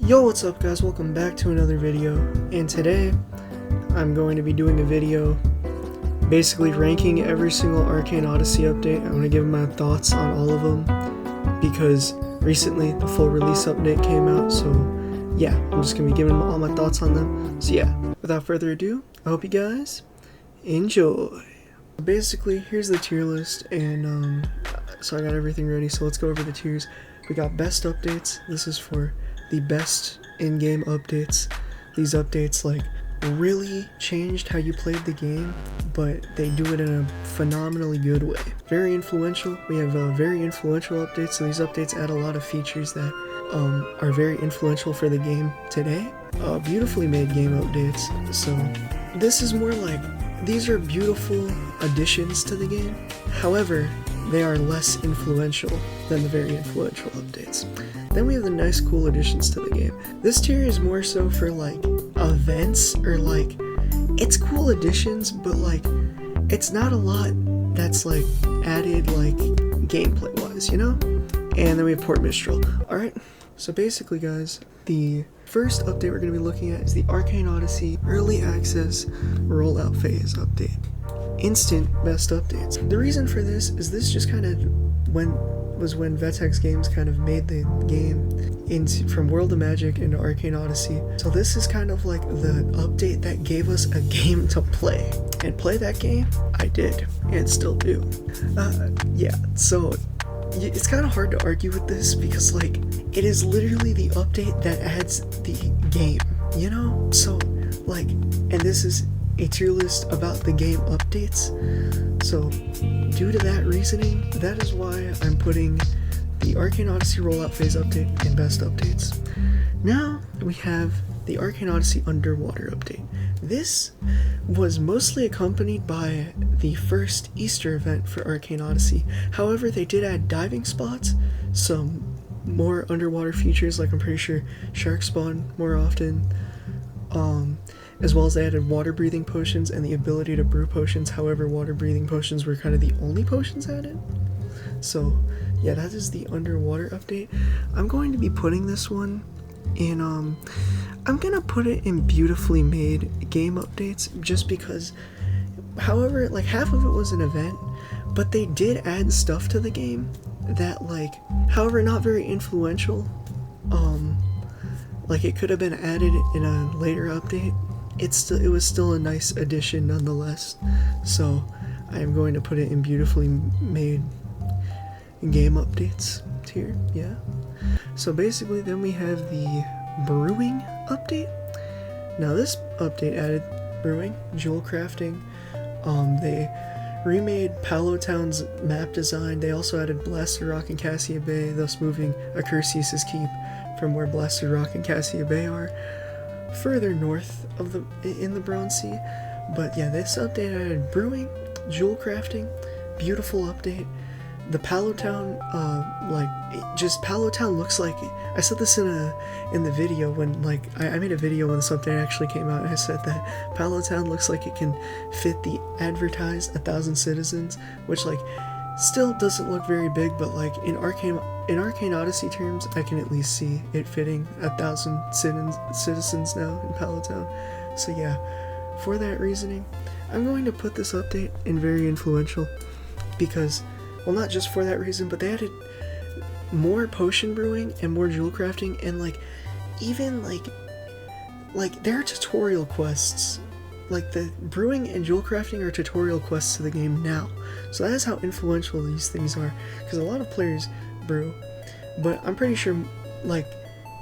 Yo, what's up guys, welcome back to another video, and today I'm going to be doing a video basically ranking every single Arcane Odyssey update. I'm going to give my thoughts on all of them because recently the full release update came out, so yeah, I'm just going to be giving all my thoughts on them. So yeah, without further ado, I hope you guys enjoy. Basically, here's the tier list, and so I got everything ready, so let's go over the tiers. We got best updates. This is for the best in-game updates. These updates like really changed how you played the game, but they do it in a phenomenally good way. Very influential. We have very influential updates, so these updates add a lot of features that are very influential for the game today. Beautifully made game updates. So this is more like, these are beautiful additions to the game. However, they are less influential than the very influential updates. Then we have the nice cool additions to the game. This tier is more so for like events, or like, it's cool additions, but like it's not a lot that's like added like gameplay wise, you know? And then we have Port Mistral. Alright, so basically guys, the first update we're going to be looking at is the Arcane Odyssey Early Access Rollout Phase update. Instant best updates. The reason for this is this just kind of when Vetex Games kind of made the game from World of Magic into Arcane Odyssey. So this is kind of like the update that gave us a game to play. And play that game, I did, and still do. Yeah, so it's kind of hard to argue with this because like it is literally the update that adds the game, you know? So like, and this is a tier list about the game updates, so due to that reasoning, that is why I'm putting the Arcane Odyssey Rollout Phase update in best updates. Now we have the Arcane Odyssey Underwater update. This was mostly accompanied by the first Easter event for Arcane Odyssey. However, they did add diving spots, some more underwater features, like I'm pretty sure sharks spawn more often, as well as they added water breathing potions and the ability to brew potions. However, water breathing potions were kind of the only potions added. So yeah, that is the underwater update. I'm going to be putting this one in, I'm gonna put it in beautifully made game updates, just because, however, like half of it was an event, but they did add stuff to the game that like, however, not very influential. Like it could have been added in a later update. It was still a nice addition nonetheless, so I am going to put it in beautifully made game updates tier. Yeah, so basically then we have the Brewing update. Now this update added Brewing, jewel crafting, they remade Palo Town's map design. They also added Blasted Rock and Cassia Bay, thus moving Accursius's Keep from where Blasted Rock and Cassia Bay are, further north of in the Bronze Sea. But yeah, this update added Brewing, jewel crafting, beautiful update. The Palo Town, Palo Town looks like, I said this in the video when, like, I made a video when this update actually came out, and I said that Palo Town looks like it can fit the advertised 1,000 citizens, which, like, still doesn't look very big, but, like, in Arcane Odyssey terms, I can at least see it fitting 1,000 citizens now in Palo Town. So yeah, for that reasoning, I'm going to put this update in very influential, because, well, not just for that reason, but they added more potion brewing and more jewel crafting, and like even like there are tutorial quests. Like the brewing and jewel crafting are tutorial quests to the game now. So that is how influential these things are, because a lot of players brew, but I'm pretty sure like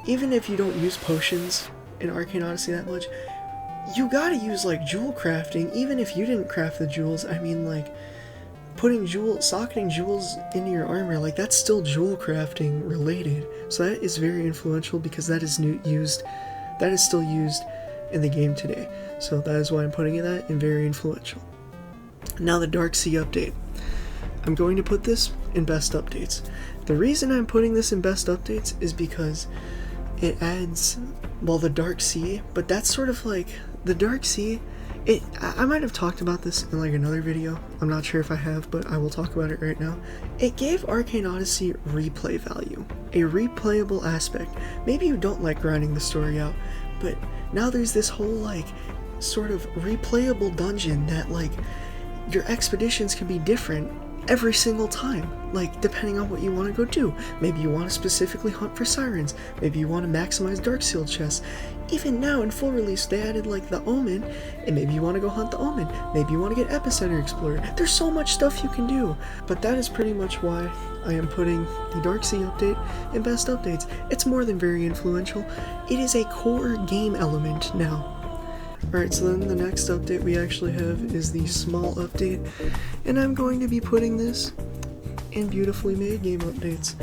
even if you don't use potions in Arcane Odyssey that much, you gotta use like jewel crafting. Even if you didn't craft the jewels, I mean, like socketing jewels into your armor, like that's still jewel crafting related. So that is very influential, because that is still used in the game today. So that is why I'm putting that in very influential. Now the Dark Sea update. I'm going to put this in best updates. The reason I'm putting this in best updates is because it adds, well, the Dark Sea, but that's sort of like, the Dark Sea I might have talked about this in like another video. I'm not sure if I have, but I will talk about it right now. It gave Arcane Odyssey replay value, a replayable aspect. Maybe you don't like grinding the story out, but now there's this whole like sort of replayable dungeon that like your expeditions can be different every single time, like depending on what you want to go do. Maybe you want to specifically hunt for sirens, maybe you want to maximize dark sealed chests. Even now in full release they added like the Omen, and maybe you want to go hunt the Omen, maybe you want to get Epicenter Explorer. There's so much stuff you can do, but that is pretty much why I am putting the Dark Sea update in best updates. It's more than very influential, it is a core game element now. Alright, so then the next update we actually have is the small update, and I'm going to be putting this in beautifully made game updates.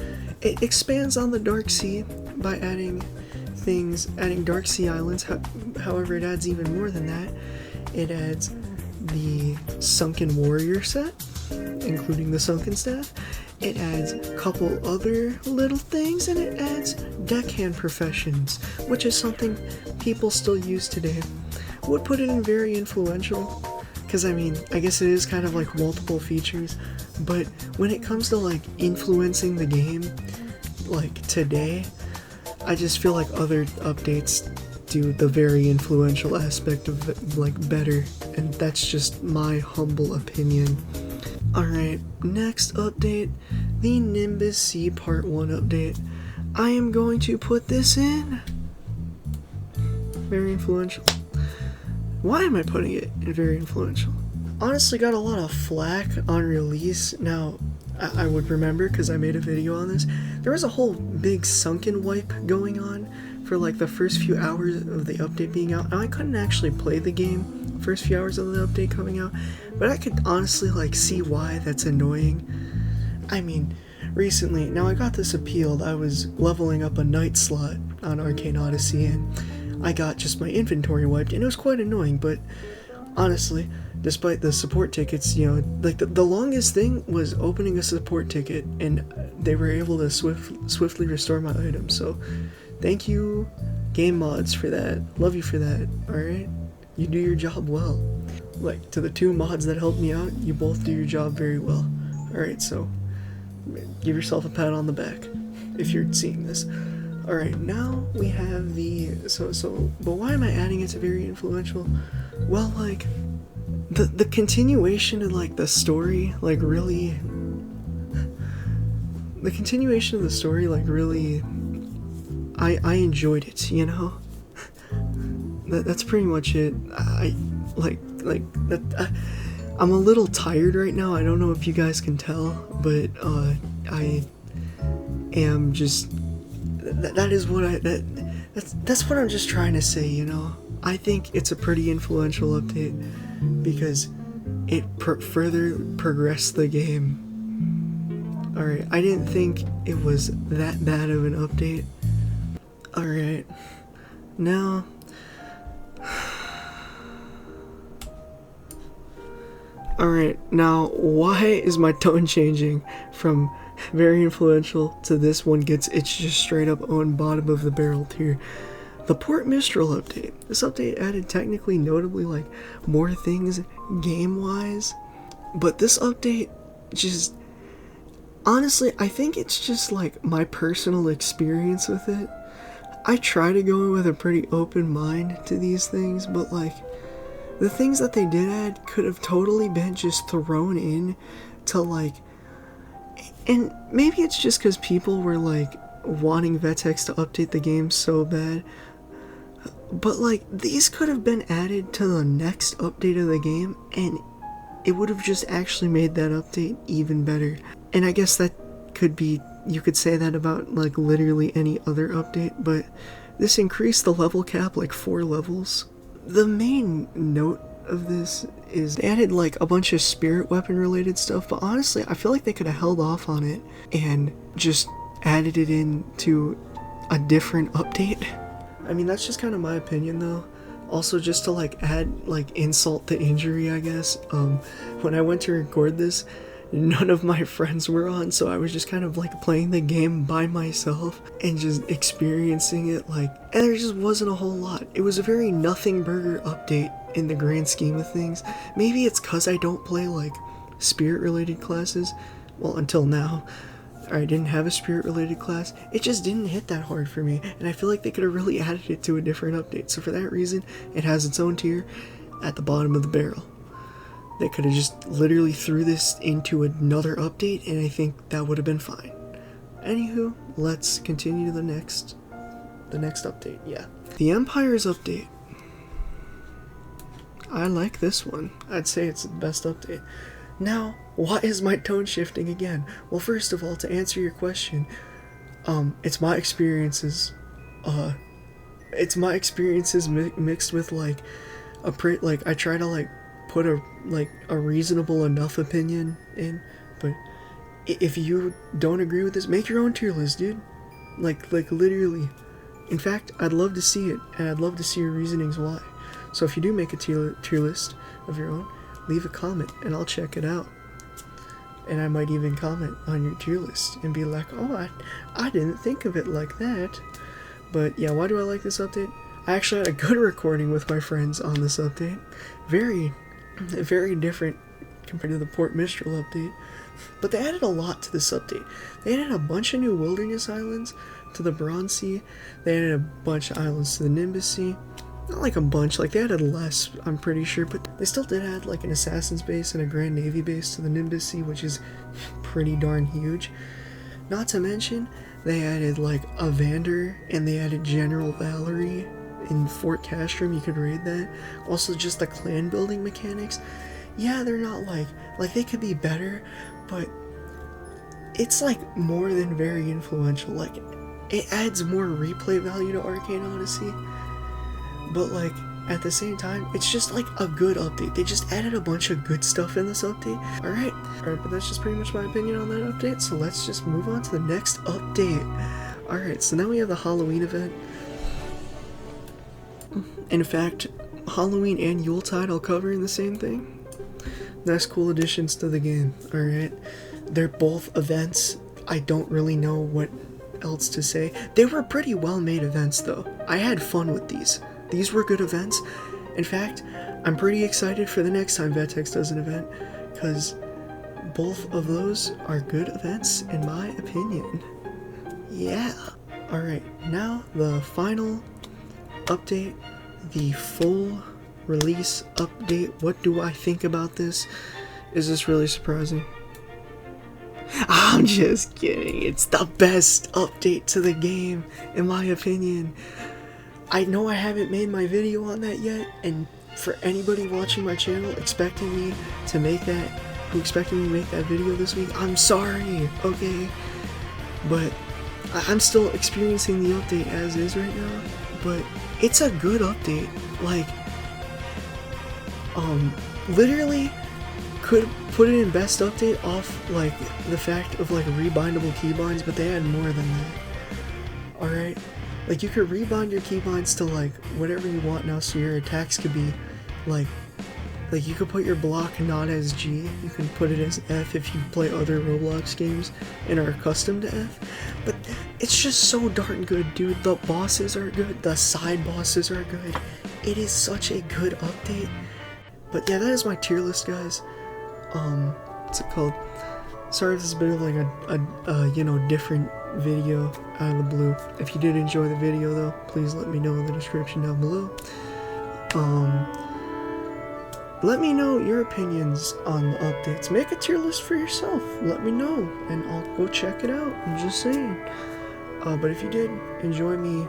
It expands on the Dark Sea by adding Dark Sea Islands. However, it adds even more than that. It adds the Sunken Warrior set, including the Sunken Staff. It adds a couple other little things, and it adds Deckhand Professions, which is something people still use today. Would put it in very influential, because I mean, I guess it is kind of like multiple features, but when it comes to like influencing the game, like today, I just feel like other updates do the very influential aspect of it, like, better, and that's just my humble opinion. Alright, next update, the Nimbus Sea Part 1 update. I am going to put this in very influential. Why am I putting it in very influential? Honestly, got a lot of flack on release. Now, I would remember because I made a video on this. There was a whole big sunken wipe going on for like the first few hours of the update being out. Now, I couldn't actually play the game first few hours of the update coming out, but I could honestly like see why that's annoying. I mean, recently, now I got this appealed. I was leveling up a night slot on Arcane Odyssey, and I got just my inventory wiped, and it was quite annoying. But honestly, despite the support tickets, you know, like the longest thing was opening a support ticket, and they were able to swiftly restore my items. So thank you, game mods, for that. Love you for that. Alright, you do your job well. Like, to the two mods that helped me out, you both do your job very well. Alright, so give yourself a pat on the back if you're seeing this. Alright, now we have the, but why am I adding it to very influential? Well, like, the continuation of, like, the story, like, really, the continuation of the story, like, really, I enjoyed it, you know? That's pretty much it. I'm a little tired right now. I don't know if you guys can tell, but, I am just, that's what I'm just trying to say, you know? I think it's a pretty influential update because it further progressed the game. Alright, I didn't think it was that bad of an update. Alright, now, why is my tone changing from very influential to this one it's just straight up on bottom of the barrel tier? The Port Mistral update. This update added technically notably like more things game wise, but this update just, honestly, I think it's just like my personal experience with it. I try to go in with a pretty open mind to these things, but like the things that they did add could have totally been just thrown in to like, and maybe it's just because people were like wanting Vetex to update the game so bad, but like these could have been added to the next update of the game and it would have just actually made that update even better. And I guess that could be, you could say that about like literally any other update, but this increased the level cap like 4 levels. The main note of this is they added like a bunch of spirit weapon related stuff, but honestly I feel like they could have held off on it and just added it into a different update. I mean, that's just kind of my opinion though. Also, just to like add like insult to injury, I guess, when I went to record this, none of my friends were on, so I was just kind of like playing the game by myself and just experiencing it, like, and there just wasn't a whole lot. It was a very nothing burger update in the grand scheme of things. Maybe it's cause I don't play like spirit related classes, well, until now. Or I didn't have a spirit related class. It just didn't hit that hard for me, and I feel like they could have really added it to a different update. So for that reason, it has its own tier at the bottom of the barrel. They could have just literally threw this into another update, and I think that would have been fine. Anywho, let's continue to the next update. Yeah, the Empire's update. I like this one. I'd say it's the best update. Now, why is my tone shifting again? Well, first of all, to answer your question, it's my experiences. It's my experiences mixed with like I try to like put a reasonable enough opinion in, but if you don't agree with this, make your own tier list, dude. Like literally. In fact, I'd love to see it, and I'd love to see your reasonings why. So if you do make a tier list of your own, leave a comment and I'll check it out. And I might even comment on your tier list and be like, oh, I didn't think of it like that. But yeah, why do I like this update? I actually had a good recording with my friends on this update. Very different compared to the Port Mistral update. But they added a lot to this update. They added a bunch of new wilderness islands to the Bronze Sea. They added a bunch of islands to the Nimbus Sea. Not like a bunch, like they added less, I'm pretty sure, but they still did add like an Assassin's base and a Grand Navy base to the Nimbus Sea, which is pretty darn huge. Not to mention, they added like a Vander, and they added General Valerie in Fort Castrum. You could raid that. Also, just the clan building mechanics. Yeah, they're not like they could be better, but it's like more than very influential. Like, it adds more replay value to Arcane Odyssey. But like, at the same time, it's just like a good update. They just added a bunch of good stuff in this update. Alright, but that's just pretty much my opinion on that update, so let's just move on to the next update. Alright, so now we have the Halloween event. In fact, Halloween and Yuletide I'll cover in the same thing. Nice cool additions to the game, alright? They're both events. I don't really know what else to say. They were pretty well made events though. I had fun with these. These were good events. In fact, I'm pretty excited for the next time Vetex does an event, because both of those are good events in my opinion. Yeah. Alright, now the final update, the full release update. What do I think about this? Is this really surprising? I'm just kidding. It's the best update to the game, in my opinion. I know I haven't made my video on that yet, and for anybody watching my channel expecting me to make that video this week, I'm sorry, okay? But I'm still experiencing the update as is right now, but it's a good update. Like, literally could put it in best update off like the fact of like rebindable keybinds, but they had more than that. Alright? Like, you could rebind your keybinds to like whatever you want now, so your attacks could be like you could put your block not as G, you can put it as F if you play other Roblox games and are accustomed to F. But it's just so darn good, dude. The bosses are good, the side bosses are good. It is such a good update. But yeah, that is my tier list, guys. What's it called? Sorry if this is a bit of like a different video out of the blue. If you did enjoy the video though, please let me know in the description down below. Let me know your opinions on the updates. Make a tier list for yourself. Let me know, and I'll go check it out. I'm just saying. But if you did enjoy me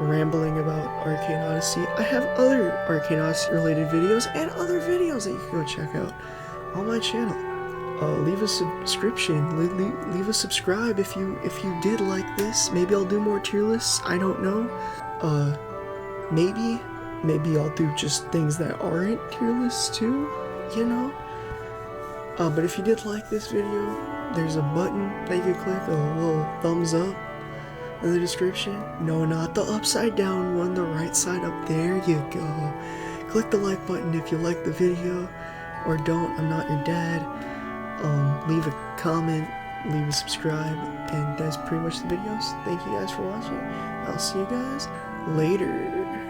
rambling about Arcane Odyssey, I have other Arcane Odyssey related videos and other videos that you can go check out on my channel. Leave a subscription, leave a subscribe if you did like this. Maybe I'll do more tier lists, I don't know. Maybe I'll do just things that aren't tier lists too, you know? But if you did like this video, there's a button that you can click, a little thumbs up in the description. No, not the upside down one, the right side up, there you go. Click the like button if you like the video, or don't, I'm not your dad. leave a comment, leave a subscribe, and that's pretty much the videos. Thank you guys for watching. I'll see you guys later.